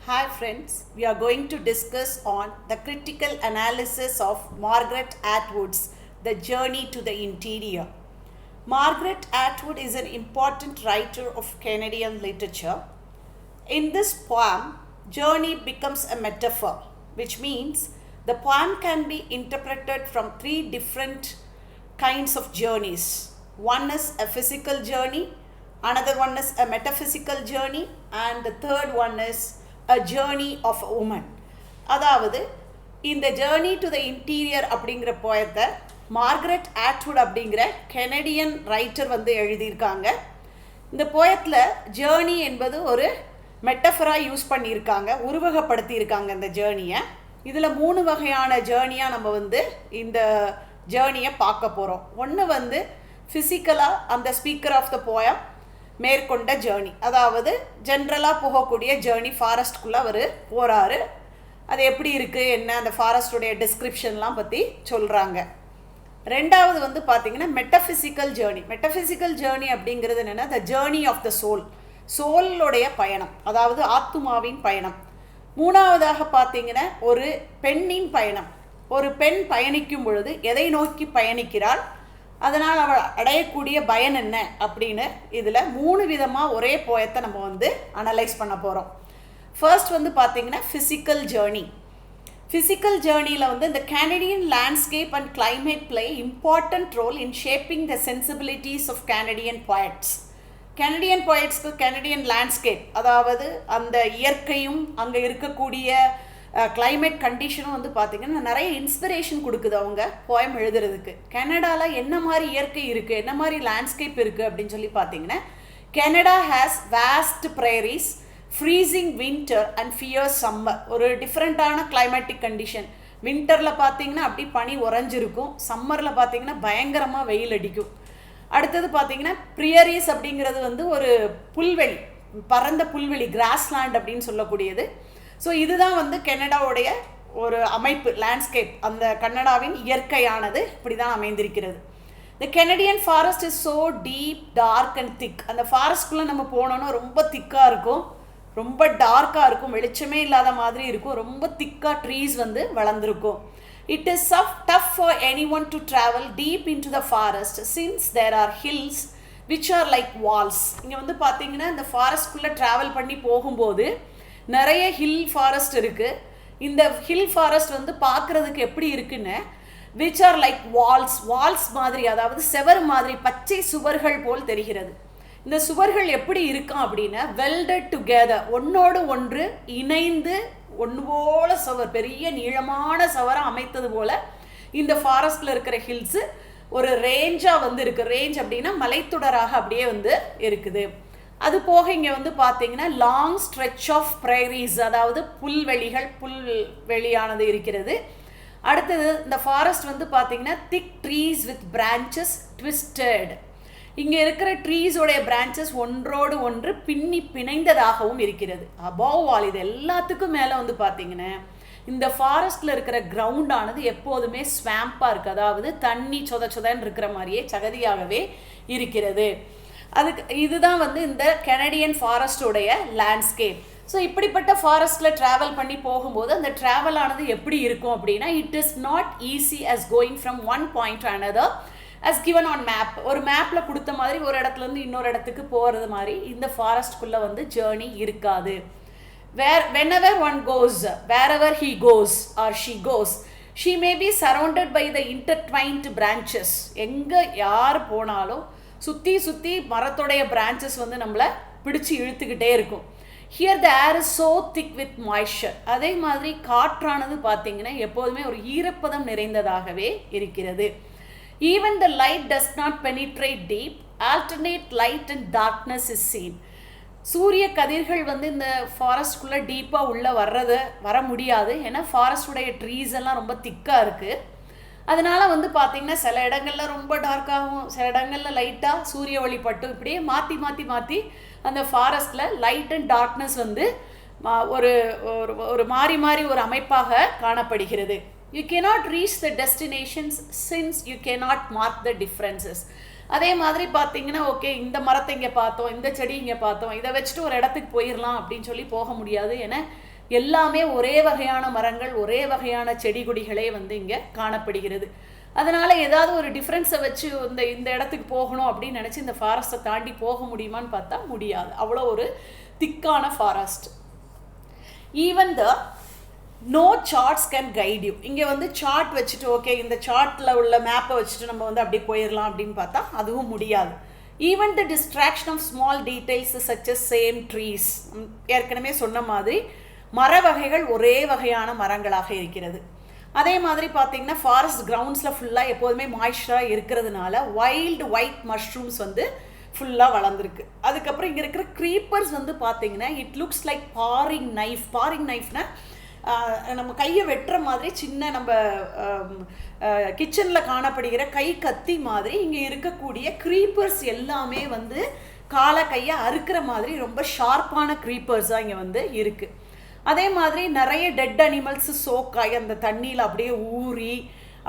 Hi friends, we are going to discuss on the critical analysis of Margaret Atwood's The Journey to the Interior. Margaret Atwood is an important writer of Canadian literature. In this poem, journey becomes a metaphor, which means the poem can be interpreted from three different kinds of journeys. One is a physical journey, another one is a metaphysical journey, and the third one is a journey of a woman. அதாவது இந்த journey to the interior அப்படிங்கிற போயத்தை Margaret ஆட்வுட் அப்படிங்கிற Canadian writer வந்து எழுதியிருக்காங்க. இந்த போயத்தில் journey என்பது ஒரு மெட்டஃபராக use பண்ணியிருக்காங்க, உருவகப்படுத்தியிருக்காங்க இந்த ஜேர்னியை. இதில் 3 வகையான ஜேர்னியாக நம்ம வந்து இந்த ஜேர்னியை பார்க்க போகிறோம். ஒன்று வந்து ஃபிசிக்கலாக அந்த ஸ்பீக்கர் ஆஃப் த போயம் மேற்கொண்ட ஜேர்னி, அதாவது ஜென்ரலாக போகக்கூடிய ஜேர்னி. ஃபாரஸ்ட்குள்ளே அவர் போகிறாரு, அது எப்படி இருக்குது என்ன அந்த ஃபாரஸ்டுடைய டிஸ்கிரிப்ஷன்லாம் பற்றி சொல்கிறாங்க. ரெண்டாவது வந்து பார்த்திங்கன்னா மெட்டஃபிசிக்கல் ஜேர்னி. மெட்டஃபிசிக்கல் ஜேர்னி அப்படிங்கிறது என்னென்னா த ஜேர்னி ஆஃப் த சோலுடைய பயணம், அதாவது ஆத்துமாவின் பயணம். மூணாவதாக பார்த்திங்கன்னா ஒரு பெண்ணின் பயணம். ஒரு பெண் பயணிக்கும் பொழுது எதை நோக்கி பயணிக்கிறாள், அதனால் அவள் அடையக்கூடிய பயன் என்ன அப்படின்னு இதில் 3 விதமாக ஒரே போயத்தை நம்ம வந்து அனலைஸ் பண்ண போகிறோம். ஃபர்ஸ்ட் வந்து பார்த்திங்கன்னா ஃபிசிக்கல் ஜேர்னி. ஃபிசிக்கல் ஜேர்னியில் வந்து இந்த Canadian landscape and climate play important role in shaping the sensibilities of Canadian poets. Canadian போயட்ஸ்க்கு கேனடியன் லேண்ட்ஸ்கேப், அதாவது அந்த இயற்கையும் அங்கே இருக்கக்கூடிய கிளைமேட் கண்டிஷனும் வந்து பார்த்திங்கன்னா நிறைய இன்ஸ்பிரேஷன் கொடுக்குது அவங்க போயம் எழுதுறதுக்கு. கனடாவில் என்ன மாதிரி இயற்கை இருக்குது, என்ன மாதிரி லேண்ட்ஸ்கேப் இருக்குது அப்படின்னு சொல்லி பார்த்தீங்கன்னா, Canada has vast prairies, freezing winter and fierce summer. ஒரு டிஃப்ரெண்ட்டான கிளைமேட்டிக் கண்டிஷன். வின்டரில் பார்த்தீங்கன்னா அப்படி பனி உறைஞ்சிருக்கும், சம்மரில் பார்த்தீங்கன்னா பயங்கரமாக வெயில் அடிக்கும். அடுத்தது பார்த்தீங்கன்னா ப்ரியரிஸ் அப்படிங்கிறது வந்து ஒரு புல்வெளி, பரந்த புல்வெளி, கிராஸ்லேண்ட் அப்படின்னு சொல்லக்கூடியது. ஸோ இதுதான் வந்து கனடாவுடைய ஒரு அமைப்பு, லேண்ட்ஸ்கேப். அந்த கனடாவின் இயற்கையானது இப்படி தான் அமைந்திருக்கிறது. The Canadian forest is so deep, dark and thick. அந்த ஃபாரஸ்ட்குள்ளே நம்ம போனோன்னா ரொம்ப திக்காக இருக்கும், ரொம்ப டார்க்காக இருக்கும், வெளிச்சமே இல்லாத மாதிரி இருக்கும், ரொம்ப திக்காக ட்ரீஸ் வந்து வளர்ந்துருக்கும். It is tough for any one to travel deep into the forest since there are hills which are like walls. இங்கே வந்து பார்த்தீங்கன்னா இந்த ஃபாரஸ்ட்குள்ளே ட்ராவல் பண்ணி போகும்போது நிறைய ஹில் ஃபாரஸ்ட் இருக்குது. இந்த ஹில் ஃபாரஸ்ட் வந்து பார்க்குறதுக்கு எப்படி இருக்குன்னு, விச் ஆர் லைக் வால்ஸ் மாதிரி, அதாவது செவர் மாதிரி, பச்சை சுவர்கள் போல் தெரிகிறது. இந்த சுவர்கள் எப்படி இருக்கும் அப்படின்னா வெல்டட் டுகெதர், ஒன்றோடு ஒன்று இணைந்து ஒன்று போல சவர், பெரிய நீளமான சவரை அமைத்தது போல் இந்த ஃபாரஸ்டில் இருக்கிற ஹில்ஸு ஒரு ரேஞ்சாக வந்து இருக்குது. ரேஞ்ச் அப்படின்னா மலைத்தொடராக அப்படியே வந்து இருக்குது. அது போக இங்கே வந்து பார்த்தீங்கன்னா லாங் ஸ்ட்ரெச் ஆஃப் ப்ரைரீஸ், அதாவது புல்வெளியானது இருக்கிறது. அடுத்தது இந்த ஃபாரஸ்ட் வந்து பார்த்தீங்கன்னா திக் ட்ரீஸ் வித் பிரான்ச்சஸ் ட்விஸ்டட். இங்கே இருக்கிற ட்ரீஸோடைய பிரான்ச்சஸ் ஒன்றோடு ஒன்று பின்னி பிணைந்ததாகவும் இருக்கிறது. அபவ் ஆல் இது எல்லாத்துக்கும் மேலே வந்து பார்த்தீங்கன்னா இந்த ஃபாரஸ்ட்டில் இருக்கிற கிரவுண்டானது எப்போதுமே ஸ்வாம்பாக இருக்குது, அதாவது தண்ணி சொதன்னு இருக்கிற மாதிரியே சகதியாகவே இருக்கிறது. அதுக்கு இதுதான் வந்து இந்த கெனடியன் ஃபாரஸ்டோடைய லேண்ட்ஸ்கேப். ஸோ இப்படிப்பட்ட ஃபாரஸ்ட்டில் ட்ராவல் பண்ணி போகும்போது அந்த ட்ராவல் ஆனது எப்படி இருக்கும் அப்படின்னா, it is not easy as going from one point to another as given on map. ஒரு மேப்பில் கொடுத்த மாதிரி ஒரு இடத்துலேருந்து இன்னொரு இடத்துக்கு போகிறது மாதிரி இந்த ஃபாரஸ்ட்குள்ளே வந்து ஜேர்னி இருக்காது. whenever one goes, wherever he goes or she goes, she may be surrounded by the intertwined branches. எங்கே யார் போனாலும் சுற்றி மரத்தோடைய பிரான்ச்சஸ் வந்து நம்மளை பிடிச்சி இழுத்துக்கிட்டே இருக்கும். Here the air is so thick with moisture. அதே மாதிரி காற்றானது பார்த்தீங்கன்னா எப்போதுமே ஒரு ஈரப்பதம் நிறைந்ததாகவே இருக்கிறது. Even the light does not penetrate deep, alternate light and darkness is scene. சூரிய கதிர்கள் வந்து இந்த ஃபாரஸ்ட்குள்ளே டீப்பாக உள்ளே வர முடியாது, ஏன்னா ஃபாரஸ்டுடைய ட்ரீஸ் எல்லாம் ரொம்ப திக்காக இருக்குது. அதனால் வந்து பார்த்திங்கன்னா சில இடங்களில் ரொம்ப டார்க்காகவும், சில இடங்களில் லைட்டாக சூரிய ஒளி பட்டும், இப்படியே மாற்றி அந்த ஃபாரஸ்ட்டில் லைட் அண்ட் டார்க்னஸ் வந்து ஒரு மாறி ஒரு அமைப்பாக காணப்படுகிறது. You cannot reach the destinations since you cannot mark the differences. அதே மாதிரி பார்த்தீங்கன்னா ஓகே இந்த மரத்தை இங்கே பார்த்தோம், இந்த செடி இங்கே பார்த்தோம், இதை வச்சுட்டு ஒரு இடத்துக்கு போயிடலாம் அப்படின்னு சொல்லி போக முடியாது. ஏன்னா எல்லாமே ஒரே வகையான மரங்கள், ஒரே வகையான செடி கொடிகளே வந்து இங்கே காணப்படுகிறது. அதனால் ஏதாவது ஒரு டிஃப்ரென்ஸை வச்சு இந்த இடத்துக்கு போகணும் அப்படின்னு நினச்சி இந்த ஃபாரஸ்ட்டை தாண்டி போக முடியுமான்னு பார்த்தா முடியாது. அவ்வளோ ஒரு திக்கான forest. Even the no charts can guide you. இங்கே வந்து சார்ட் வச்சுட்டு ஓகே இந்த சார்ட்டில் உள்ள மேப்பை வச்சுட்டு நம்ம வந்து அப்படி போயிடலாம் அப்படின்னு பார்த்தா அதுவும் முடியாது. Even the distraction of small details such as same trees. ஏற்கனவே சொன்ன மாதிரி மர வகைகள் ஒரே வகையான மரங்களாக இருக்கிறது. அதே மாதிரி பார்த்தீங்கன்னா ஃபாரஸ்ட் கிரவுண்ட்ஸில் ஃபுல்லாக எப்போதுமே மாய்ஸ்சராக இருக்கிறதுனால வைல்டு ஒயிட் மஷ்ரூம்ஸ் வந்து ஃபுல்லாக வளர்ந்துருக்கு. அதுக்கப்புறம் இங்கே இருக்கிற க்ரீப்பர்ஸ் வந்து பார்த்தீங்கன்னா it looks like paring knife. Paring நைஃப்னா நம்ம கையை வெட்டுற மாதிரி சின்ன நம்ம கிச்சனில் காணப்படுகிற கை கத்தி மாதிரி இங்கே இருக்கக்கூடிய க்ரீப்பர்ஸ் எல்லாமே வந்து காலை கையை அறுக்கிற மாதிரி ரொம்ப ஷார்ப்பான க்ரீப்பர்ஸாக இங்கே வந்து இருக்குது. அதே மாதிரி நிறைய டெட் அனிமல்ஸ் சோக்காய் அந்த தண்ணியில் அப்படியே ஊறி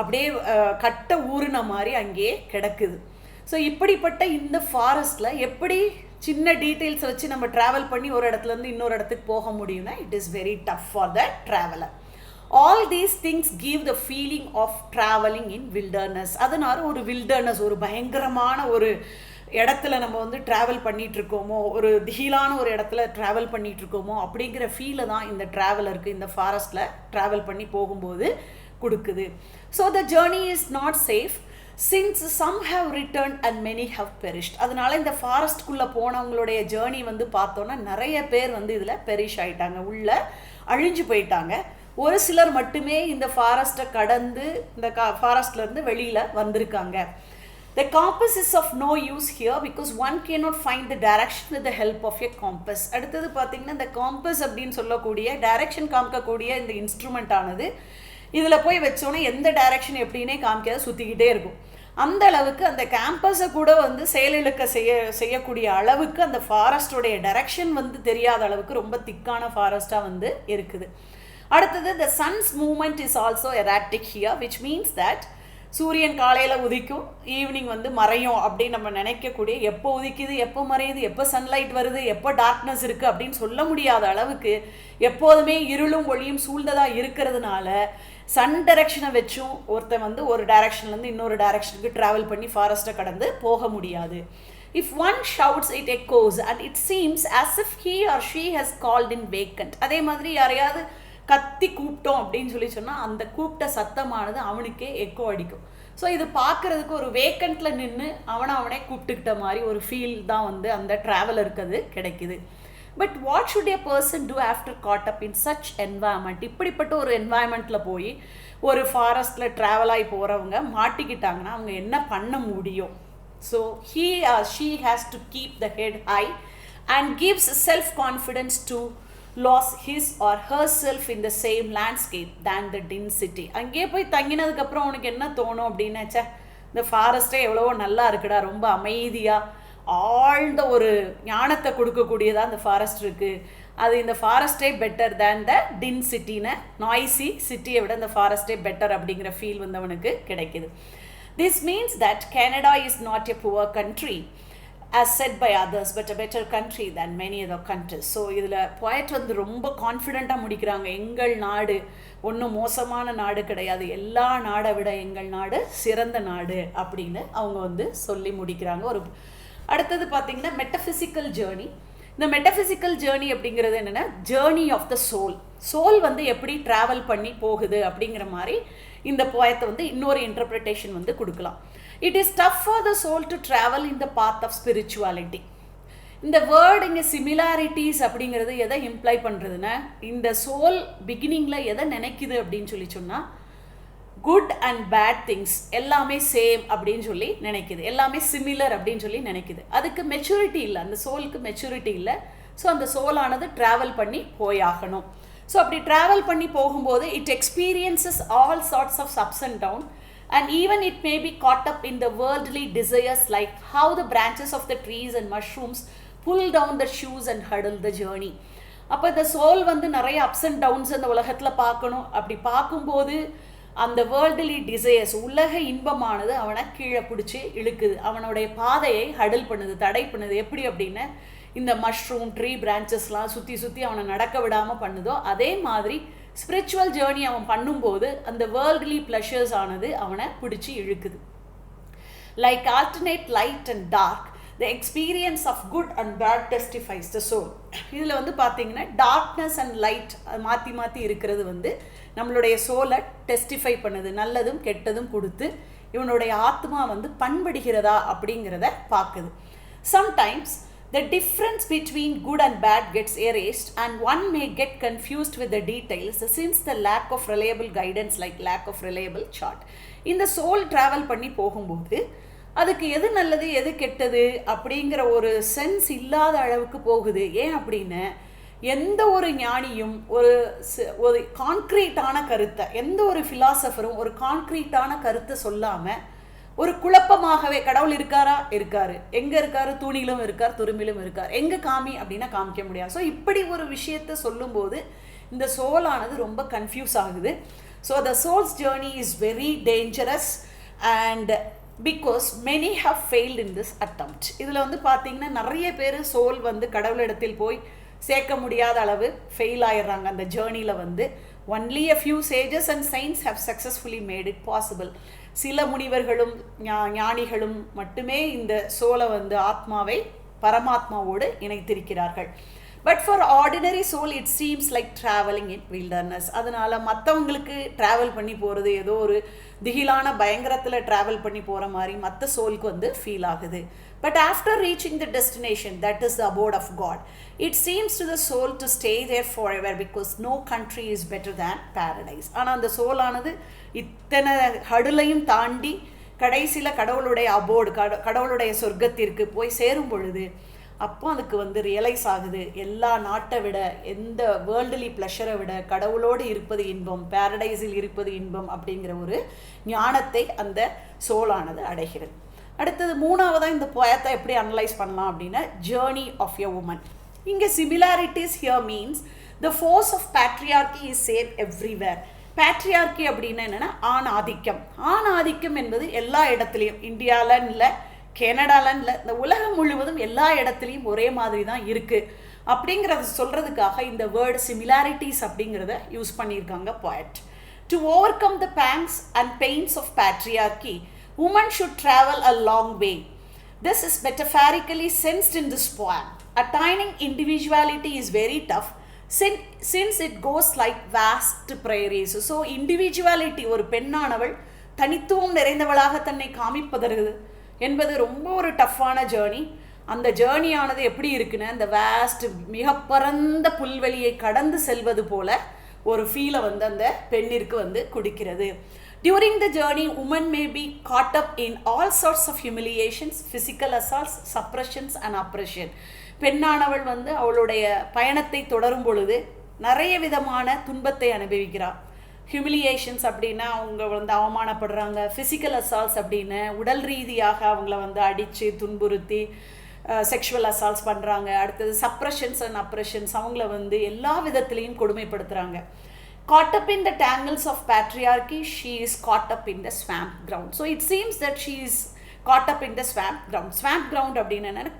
அப்படியே கட்டை ஊறின மாதிரி அங்கேயே கிடக்குது. ஸோ இப்படிப்பட்ட இந்த ஃபாரஸ்ட்டில் எப்படி சின்ன டீட்டெயில்ஸை வச்சு நம்ம ட்ராவல் பண்ணி ஒரு இடத்துலேருந்து இன்னொரு இடத்துக்கு போக முடியும்னா it is very tough for the traveller. All these things give the feeling of travelling in wilderness. அதனால ஒரு வில்டர்னஸ், ஒரு பயங்கரமான ஒரு இடத்துல நம்ம வந்து ட்ராவல் பண்ணிகிட்ருக்கோமோ, ஒரு திகிலான ஒரு இடத்துல ட்ராவல் பண்ணிகிட்ருக்கோமோ அப்படிங்கிற ஃபீலை தான் இந்த ட்ராவலருக்கு இந்த ஃபாரஸ்ட்டில் ட்ராவல் பண்ணி போகும்போது கொடுக்குது. So the journey is not safe since some have return and many have perished. அதனால இந்த ஃபாரஸ்ட்குள்ளே போனவங்களுடைய ஜேர்னி வந்து பார்த்தோன்னா நிறைய பேர் வந்து இதில் பெரிஷ் ஆகிட்டாங்க, உள்ள அழிஞ்சு போயிட்டாங்க. ஒரு சிலர் மட்டுமே இந்த ஃபாரஸ்ட்டை கடந்து இந்த ஃபாரஸ்ட்லேருந்து வெளியில் வந்திருக்காங்க. The compass is of no use here because one cannot find the direction with the help of a compass. அடுத்தது பார்த்தீங்கன்னா இந்த காம்பஸ் அப்படின்னு சொல்லக்கூடிய டைரக்ஷன் காமிக்கக்கூடிய இந்த இன்ஸ்ட்ருமெண்ட் ஆனது இதில் போய் வச்சோன்னே எந்த டைரக்ஷன் எப்படின்னே காமிக்காத சுற்றிக்கிட்டே இருக்கும். அந்த அளவுக்கு அந்த கேம்பஸை கூட வந்து செயலிழக்க செய்யக்கூடிய அளவுக்கு அந்த ஃபாரஸ்டோடைய டைரக்ஷன் வந்து தெரியாத அளவுக்கு ரொம்ப திக்கான ஃபாரஸ்ட்டாக வந்து இருக்குது. அடுத்தது the sun's movement is also erratic here, which means that சூரியன் காலையில் உதிக்கும், ஈவினிங் வந்து மறையும் அப்படின்னு நம்ம நினைக்கக்கூடிய, எப்போ உதிக்குது எப்போ மறையுது, எப்போ சன்லைட் வருது, எப்போ டார்க்னஸ் இருக்குது அப்படின்னு சொல்ல முடியாத அளவுக்கு எப்போதுமே இருளும் ஒளியும் சூழ்ந்ததாக இருக்கிறதுனால சன் டைரக்ஷனை வச்சும் ஒருத்தன் வந்து ஒரு டைரக்ஷன்லேருந்து இன்னொரு டைரக்ஷனுக்கு ட்ராவல் பண்ணி ஃபாரஸ்ட்டை கடந்து போக முடியாது. If one shouts it echoes and it seems as if he or she has called in vacant. அதே மாதிரி யாரையாவது கத்தி கூப்பிட்டோம் அப்படின்னு சொன்னால் அந்த கூப்பிட்ட சத்தமானது அவனுக்கே எக்கோ அடிக்கும். ஸோ இது பார்க்குறதுக்கு ஒரு வேக்கண்ட்டில் நின்று அவனே கூப்பிட்டுக்கிட்ட மாதிரி ஒரு ஃபீல் தான் வந்து அந்த ட்ராவலருக்கு அது கிடைக்குது. But what should a person do after caught up in such environment? இப்படிப்பட்ட ஒரு என்வாயன்மெண்ட்டில் போய் ஒரு ஃபாரஸ்ட்டில் ட்ராவல் ஆகி போகிறவங்க மாட்டிக்கிட்டாங்கன்னா அவங்க என்ன பண்ண முடியும்? So he or she has to keep the head high and gives self-confidence to lost his or herself in the same landscape than the dim city. அங்கே போய் தங்கினதுக்கப்புறம் உனக்கு என்ன தோணும் அப்படின்னாச்சா, இந்த ஃபாரஸ்ட்டே எவ்வளவோ நல்லா இருக்குடா, ரொம்ப அமைதியாக ஆழ்ந்த ஒரு ஞானத்தை கொடுக்கக்கூடியதாக அந்த ஃபாரஸ்ட் இருக்குது, அது இந்த ஃபாரஸ்ட்டே பெட்டர் தேன் த டின் சிட்டின்னு நாய்ஸி சிட்டியை விட இந்த ஃபாரஸ்ட்டே பெட்டர் அப்படிங்கிற ஃபீல் வந்து அவனுக்கு கிடைக்குது. This means that Canada is not a poor country as said by others, but a better country than many other countries. So இதில் poet வந்து ரொம்ப கான்ஃபிடெண்ட்டாக முடிக்கிறாங்க, எங்கள் நாடு ஒன்றும் மோசமான நாடு கிடையாது, எல்லா நாடை விட எங்கள் நாடு சிறந்த நாடு அப்படின்னு அவங்க வந்து சொல்லி முடிக்கிறாங்க. ஒரு அடுத்தது பார்த்திங்கன்னா மெட்டஃபிசிக்கல் ஜேர்னி. இந்த மெட்டஃபிசிக்கல் ஜேர்னி அப்படிங்கிறது என்னென்னா ஜேர்னி ஆஃப் த சோல் வந்து எப்படி ட்ராவல் பண்ணி போகுது அப்படிங்கிற மாதிரி இந்த போயத்தை வந்து இன்னொரு இன்டர்பிரிட்டேஷன் வந்து கொடுக்கலாம். It is tough for the soul to travel in the path of spirituality. இந்த வேர்டு இங்கே சிமிலாரிட்டிஸ் அப்படிங்கிறது எதை இம்ப்ளை பண்ணுறதுன்னா, இந்த சோல் பிகினிங்கில் எதை நினைக்குது அப்படின்னு சொன்னால் குட் அண்ட் பேட் திங்ஸ் எல்லாமே சேம் அப்படின்னு சொல்லி நினைக்குது, எல்லாமே சிமிலர் அப்படின்னு சொல்லி நினைக்குது. அதுக்கு மெச்சூரிட்டி இல்லை, அந்த சோலுக்கு மெச்சூரிட்டி இல்லை. ஸோ அந்த சோலானது ட்ராவல் பண்ணி போயாகணும். ஸோ அப்படி ட்ராவல் பண்ணி போகும்போது it experiences all sorts of ups and down. And even it may be caught up in the worldly desires, like how the branches of the trees and mushrooms pull down the shoes and hurdle the journey. அப்போ இந்த soul வந்து நிறைய ups and downs அந்த உலகத்தில் பார்க்கணும். அப்படி பார்க்கும்போது அந்த வேர்ல்டுலி டிசையர்ஸ் உலக இன்பமானது அவனை கீழே பிடிச்சி இழுக்குது, அவனுடைய பாதையை ஹடில் பண்ணுது, தடை பண்ணுது. எப்படி அப்படின்னா இந்த மஷ்ரூம் ட்ரீ பிரான்ச்சஸ்லாம் சுற்றி அவனை நடக்க விடாமல் பண்ணுதோ, அதே மாதிரி ஸ்பிரிச்சுவல் ஜேர்னி அவன் பண்ணும்போது அந்த வேர்ல்ட்லி ப்ளஷர்ஸ் ஆனது அவனை பிடிச்சி இழுக்குது. Like alternate light and dark, the experience of good and bad testifies the soul. இதில் வந்து பார்த்தீங்கன்னா டார்க்னஸ் அண்ட் லைட் மாற்றி இருக்கிறது வந்து நம்மளுடைய சோலை டெஸ்டிஃபை பண்ணுது, நல்லதும் கெட்டதும் கொடுத்து இவனுடைய ஆத்மா வந்து பண்படுகிறதா அப்படிங்கிறத பார்க்குது. Sometimes the difference between good and bad gets erased and one may get confused with the details since the lack of reliable guidance, like lack of reliable chart. இந்த சோல் ட்ராவல் பண்ணி போகும்போது அதுக்கு எது நல்லது எது கெட்டது அப்படிங்கிற ஒரு சென்ஸ் இல்லாத அளவுக்கு போகுது. ஏன் அப்படின்னு, எந்த ஒரு ஞானியும் ஒரு கான்க்ரீட்டான கருத்தை, எந்த ஒரு ஃபிலாசபரும் ஒரு கான்க்ரீட்டான கருத்தை சொல்லாமல் ஒரு குழப்பமாகவே கடவுள் இருக்காரா, இருக்காரு, எங்கே இருக்காரு, தூணிலும் இருக்கார், துரும்பிலும் இருக்கார், எங்கே காமி அப்படின்னா காமிக்க முடியாது. ஸோ இப்படி ஒரு விஷயத்தை சொல்லும்போது இந்த சோலானது ரொம்ப கன்ஃபியூஸ் ஆகுது. So the souls journey is very dangerous and because many have failed in this attempt. இதில் வந்து பார்த்தீங்கன்னா நிறைய பேர் சோல் வந்து கடவுளிடத்தில் போய் சேர்க்க முடியாத அளவு ஃபெயில் ஆயிடுறாங்க அந்த ஜேர்னியில் வந்து. Only a few sages and saints have successfully made it possible. சில முனிவர்களும் ஞானிகளும் மட்டுமே இந்த சோலை வந்து ஆத்மாவை பரமாத்மாவோடு இணைத்திருக்கிறார்கள். But for ordinary soul it seems like travelling in wilderness. அதனால் மற்றவங்களுக்கு ட்ராவல் பண்ணி போகிறது ஏதோ ஒரு திகிலான பயங்கரத்தில் ட்ராவல் பண்ணி போகிற மாதிரி மற்ற சோலுக்கு வந்து ஃபீல் ஆகுது. But after reaching the destination, that is the abode of God, it seems to the soul to stay there forever because no country is better than paradise. ஆனால் அந்த சோலானது இத்தனை ஹடுலையும் தாண்டி கடைசியில் கடவுளுடைய அபோர்டு, கடவுளுடைய சொர்க்கத்திற்கு போய் சேரும் பொழுது அப்போ அதுக்கு வந்து ரியலைஸ் ஆகுது, எல்லா நாட்டை விட, எந்த வேர்ல்டுலி ப்ளஷரை விட கடவுளோடு இருப்பது இன்பம், பேரடைஸில் இருப்பது இன்பம் அப்படிங்கிற ஒரு ஞானத்தை அந்த சோலானது அடைகிறது. அடுத்தது மூணாவதாக இந்த போயத்தை எப்படி அனலைஸ் பண்ணலாம் அப்படின்னா, ஜேர்னி ஆஃப் எ உமன். இங்கே similarities here means the force of patriarchy is same everywhere. Patriarchy அப்படின்னா என்னென்னா ஆண் ஆதிக்கம். ஆண் ஆதிக்கம் என்பது எல்லா இடத்துலையும், இந்தியாவிலன்னு இல்லை, கனடாலன்னு இல்லை, இந்த உலகம் முழுவதும் எல்லா இடத்துலையும் ஒரே மாதிரி தான் இருக்குது அப்படிங்கிறத சொல்கிறதுக்காக இந்த வேர்டு சிமிலாரிட்டிஸ் அப்படிங்கிறத யூஸ் பண்ணியிருக்காங்க poet. To overcome the pangs and pains of patriarchy, women should travel a long way. This is metaphorically sensed in this poem. Attaining individuality is very tough since it goes like vast prairies. So individuality, ஒரு பெண்ணானவள் தனித்துவம் நிறைந்தவளாக தன்னை காமிப்பதற்கு என்பது ரொம்ப ஒரு டஃப்பான journey. அந்த ஜேர்னியானது எப்படி இருக்குன்னு, அந்த வேஸ்ட் மிக பரந்த புல்வெளியை கடந்து செல்வது போல ஒரு ஃபீலை வந்து அந்த பெண்ணிற்கு வந்து கொடுக்கிறது. During the journey, women may be caught up in all sorts of humiliations, physical assaults, suppressions and oppression. பெண்ணானவள் வந்து அவளுடைய பயணத்தை தொடரும் பொழுது நிறைய விதமான துன்பத்தை அனுபவிக்கிறாள். ஹியூமிலியேஷன்ஸ் அப்படின்னா அவங்க வந்து அவமானப்படுறாங்க, ஃபிசிக்கல் அசால்ட்ஸ் அப்படின்னு உடல் ரீதியாக அவங்கள வந்து அடித்து துன்புறுத்தி செக்ஷுவல் அசால்ட்ஸ் பண்ணுறாங்க. அடுத்தது சப்ரெஷன்ஸ் அண்ட் அப்ரெஷன்ஸ், அவங்கள வந்து எல்லா விதத்துலேயும் கொடுமைப்படுத்துகிறாங்க. Caught up in the tangles of patriarchy, she is caught up in the swamp ground. So it seems that she is caught up in the swamp ground. Swamp ground அப்படின்னா என்ன,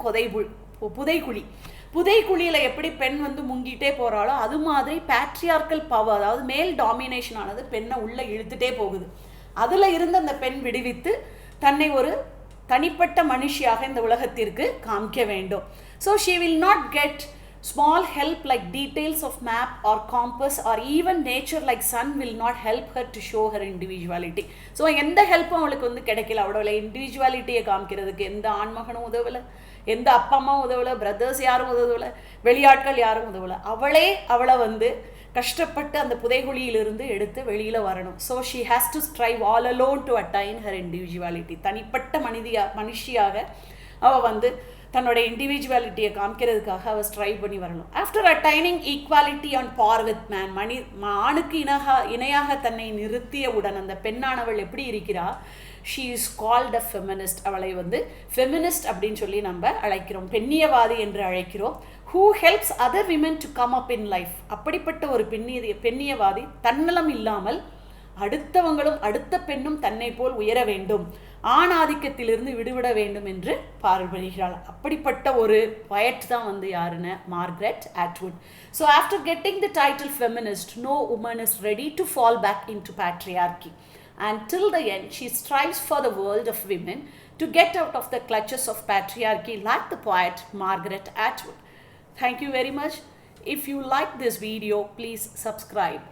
புதைக்குழி. புதைக்குழியில் எப்படி பெண் வந்து முங்கிட்டே போகிறாளோ அது மாதிரி பேட்ரியார்க்கல் பவர், அதாவது மேல் domination ஆனது பெண்ணை உள்ளே இழுத்துட்டே போகுது. அதில் இருந்து அந்த பெண் விடுவித்து தன்னை ஒரு தனிப்பட்ட மனுஷியாக இந்த உலகத்திற்கு காமிக்க வேண்டும். So she will not get small help like details of map or compass or even nature like sun will not help her to show her individuality. So எந்த ஹெல்ப்பும் அவளுக்கு வந்து கிடைக்கல. அவளோட இண்டிவிஜுவாலிட்டியை காமிக்கிறதுக்கு எந்த ஆண்மகனும் உதவலை, எந்த அப்பா அம்மாவும் உதவலை, பிரதர்ஸ் யாரும் உதவலை, வெளியாட்கள் யாரும் உதவலை. அவளை வந்து கஷ்டப்பட்டு அந்த புதைகுழியிலிருந்து எடுத்து வெளியில் வரணும். So she has to strive all alone to attain her individuality. தனிப்பட்ட மனுஷியாக அவள் வந்து தன்னோட இண்டிவிஜுவாலிட்டியை காமிக்கிறதுக்காக அவள் ஸ்ட்ரைவ் பண்ணி வரணும். After attaining equality on par with man, ஆணுக்கு இணையாக தன்னை நிறுத்தியவுடன் அந்த பெண்ணானவள் எப்படி இருக்கிறா, she is called a feminist. அவளை வந்து ஃபெமினிஸ்ட் அப்படின்னு சொல்லி நம்ம அழைக்கிறோம், பெண்ணியவாதி என்று அழைக்கிறோம். Who helps other women to come up in life. அப்படிப்பட்ட ஒரு பெண்ணியவாதி தன்னலம் இல்லாமல் அடுத்தவங்களும் அடுத்த பெண்ணும் தன்னை போல் உயர வேண்டும், ஆணாதிக்கத்திலிருந்து விடுபட வேண்டும் என்று பாடுபடுகிறாள். அப்படிப்பட்ட ஒரு poet தான் வந்து யாருன்னு Margaret Atwood. So after getting the title feminist, no woman is ready to fall back into patriarchy. And till the end, she strives for the world of women to get out of the clutches of patriarchy like the poet Margaret Atwood. Thank you very much. If you like this video, please subscribe.